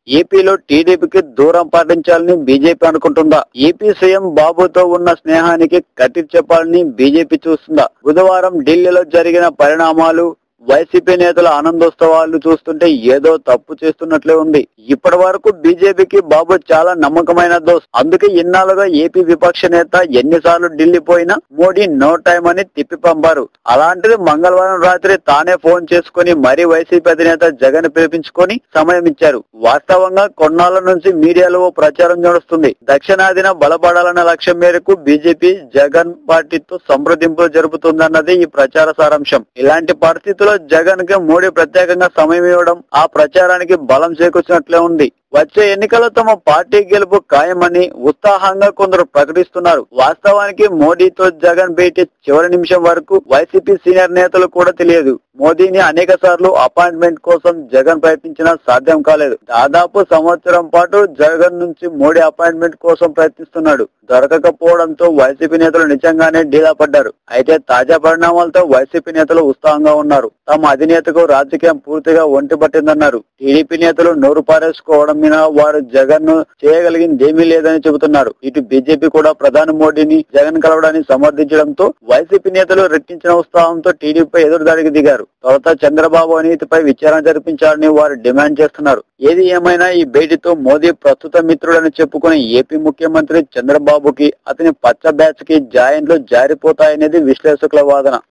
ఏపీలో టీడీపీకి దూరం పాటించాలని బీజేపీ అనుకుంటుందా? ఏపీ సీఎం బాబుతో ఉన్న స్నేహానికి కట్టి చెప్పాలని బీజేపీ చూస్తుందా? బుధవారం ఢిల్లీలో జరిగిన పరిణామాలు, వైసీపీ నేతల ఆనందోత్సవాలు చూస్తుంటే ఏదో తప్పు చేస్తున్నట్లే ఉంది. ఇప్పటి వరకు బీజేపీకి బాబు చాలా నమ్మకమైన దోస్త్. అందుకే ఇన్నాళ్ళుగా ఏపీ విపక్ష నేత ఎన్నిసార్లు ఢిల్లీ పోయినా మోడీ నో టైం అని తిప్పి పంపారు. అలాంటిది మంగళవారం రాత్రి తానే ఫోన్ చేసుకుని మరీ వైసీపీ అధినేత జగన్ పిలిపించుకొని సమయం ఇచ్చారు. వాస్తవంగా కొన్నాళ్ల నుంచి మీడియాలో ఓ ప్రచారం నడుస్తుంది. దక్షిణాదిన బలపడాలన్న లక్ష్యం మేరకు బీజేపీ జగన్ పార్టీతో సంప్రదింపులు జరుపుతుందన్నది ఈ ప్రచార సారాంశం. ఇలాంటి పరిస్థితుల్లో జగన్ కి మోడీ ప్రత్యేకంగా సమయం ఇవ్వడం ఆ ప్రచారానికి బలం చేకూర్చినట్లే ఉంది. వచ్చే ఎన్నికల్లో తమ పార్టీ గెలుపు ఖాయమని ఉత్సాహంగా కొందరు ప్రకటిస్తున్నారు. వాస్తవానికి మోడీతో జగన్ భేటీ చివరి నిమిషం వరకు వైసీపీ సీనియర్ నేతలు కూడా తెలియదు. మోదీని అనేక సార్లు అపాయింట్మెంట్ కోసం జగన్ ప్రయత్నించినా సాధ్యం కాలేదు. దాదాపు సంవత్సరం పాటు జగన్ నుంచి మోడీ అపాయింట్మెంట్ కోసం ప్రయత్నిస్తున్నాడు. దొరకకపోవడంతో వైసీపీ నేతలు నిజంగానే డీలా పడ్డారు. అయితే తాజా పరిణామాలతో వైసీపీ నేతలు ఉత్సాహంగా ఉన్నారు. తమ అధినేతకు రాజకీయం పూర్తిగా ఒంటి పట్టిందన్నారు. టీడీపీ నేతలు నోరు పారేసుకోవడం మీద వారు జగన్ ను చేయగలిగిందేమీ లేదని చెబుతున్నారు. ఇటు బీజేపీ కూడా ప్రధాని మోడీని జగన్ కలవడాన్ని సమర్థించడంతో వైసీపీ నేతలు రెట్టించిన ఉత్సాహంతో టీడీపీపై ఎదురుదాడికి దిగారు. తర్వాత చంద్రబాబు అవినీతిపై విచారణ జరిపించాలని వారు డిమాండ్ చేస్తున్నారు. ఏది ఏమైనా ఈ భేటీతో మోదీ ప్రస్తుత మిత్రుడని చెప్పుకునే ఏపీ ముఖ్యమంత్రి చంద్రబాబుకి అతని పచ్చ బ్యాచ్ కి జాయింట్లు జారిపోతాయనేది విశ్లేషకుల వాదన.